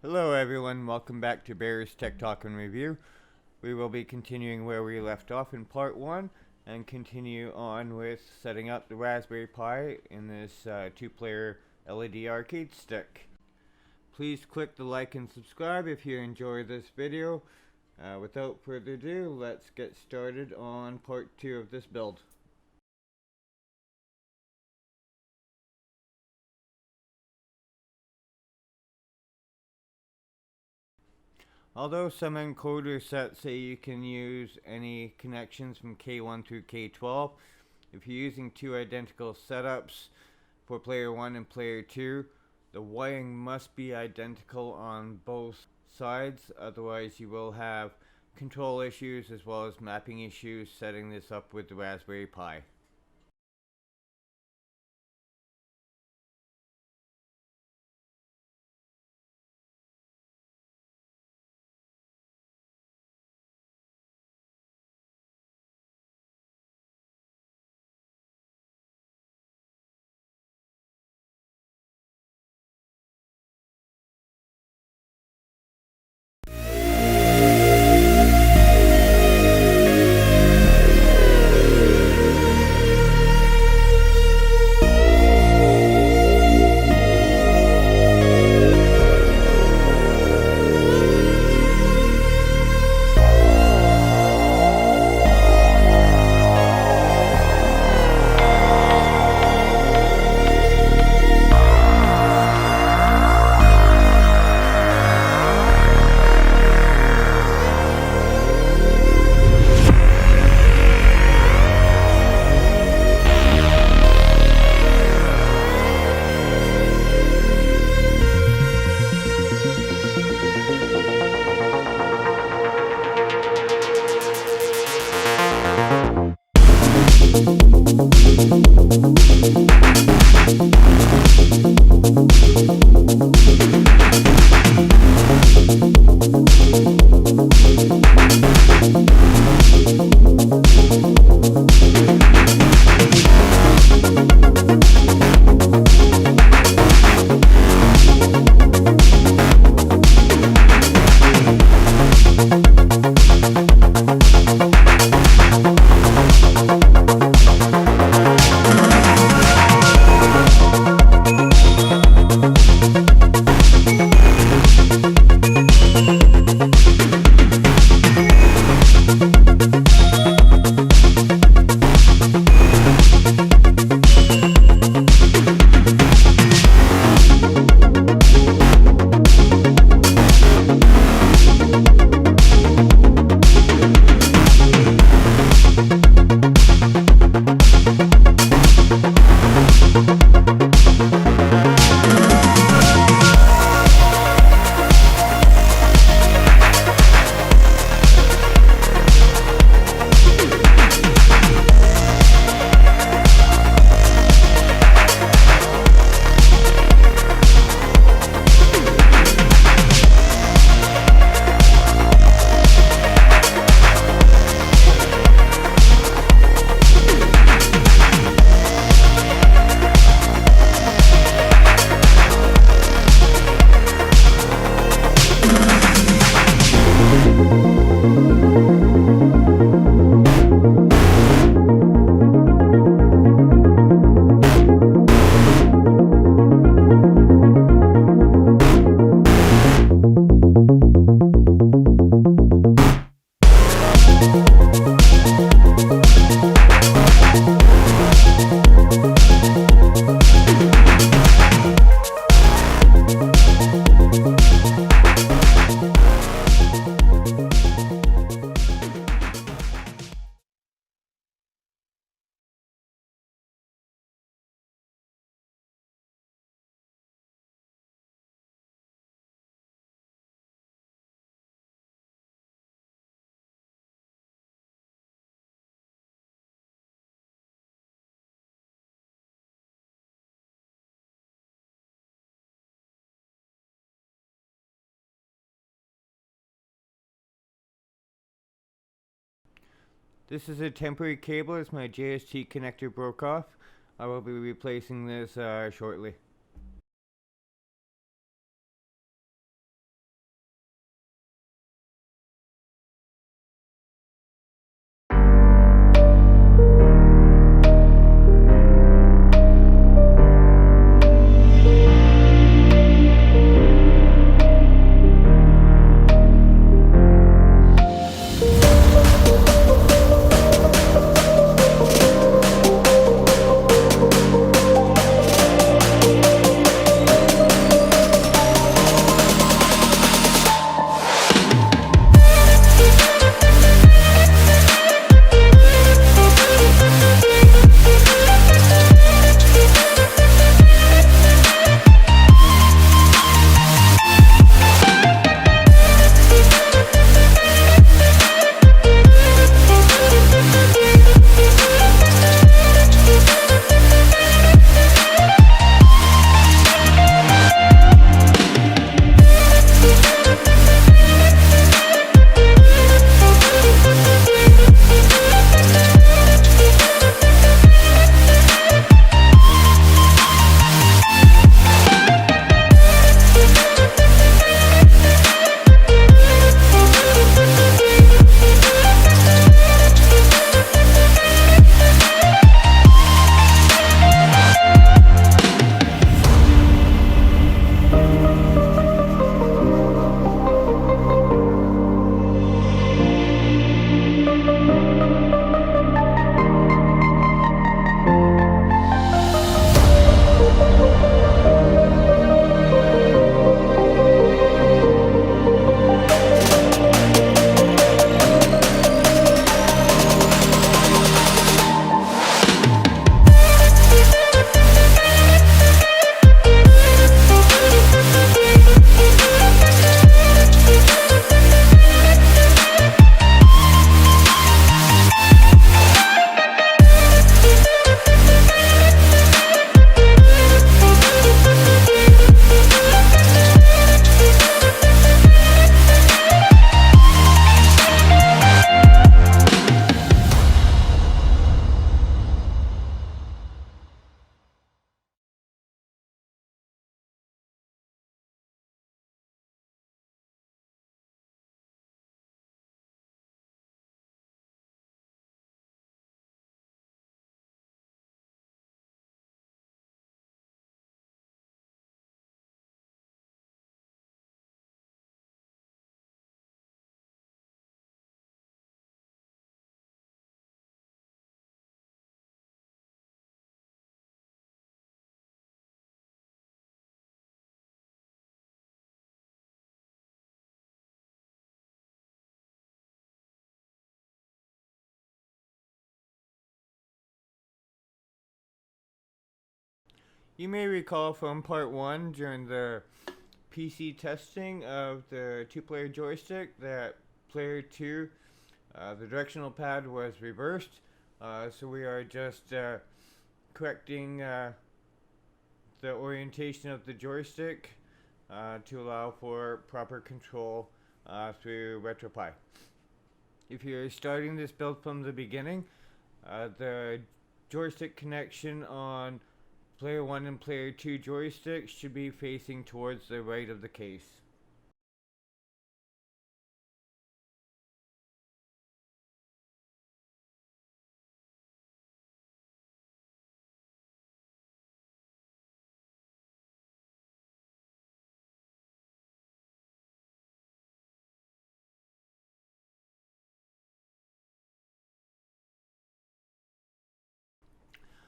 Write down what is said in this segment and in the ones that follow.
Hello everyone, welcome back to Bear's Tech Talk and Review. We will be continuing where we left off in part 1 and continue on with setting up the Raspberry Pi in this 2-player LED arcade stick. Please click the like and subscribe if you enjoy this video. Without further ado, let's get started on part 2 of this build. Although some encoder sets say you can use any connections from K1 through K12, if you're using two identical setups for player 1 and player 2, the wiring must be identical on both sides, otherwise you will have control issues as well as mapping issues setting this up with the Raspberry Pi. This is a temporary cable as my JST connector broke off. I will be replacing this shortly. You may recall from part 1 during the PC testing of the 2-player joystick that player 2, the directional pad was reversed. So we are just correcting the orientation of the joystick to allow for proper control through RetroPie. If you're starting this build from the beginning, the joystick connection on player 1 and player 2 joysticks should be facing towards the right of the case.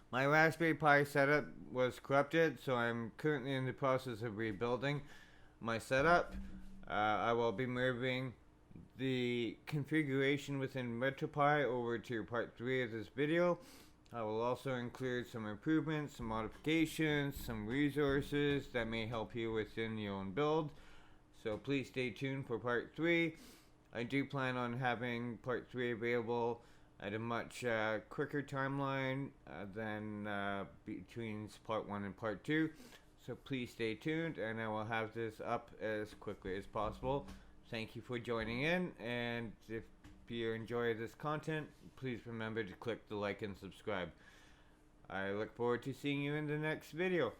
My Raspberry Pi setup was corrupted, so I'm currently in the process of rebuilding my setup. I will be moving the configuration within RetroPie over to part 3 of this video. I will also include some improvements, some modifications, some resources that may help you within your own build. So please stay tuned for part 3. I do plan on having part 3 available at a much quicker timeline than between part 1 and part 2. So please stay tuned, and I will have this up as quickly as possible. Thank you for joining in, and if you enjoy this content, please remember to click the like and subscribe. I look forward to seeing you in the next video.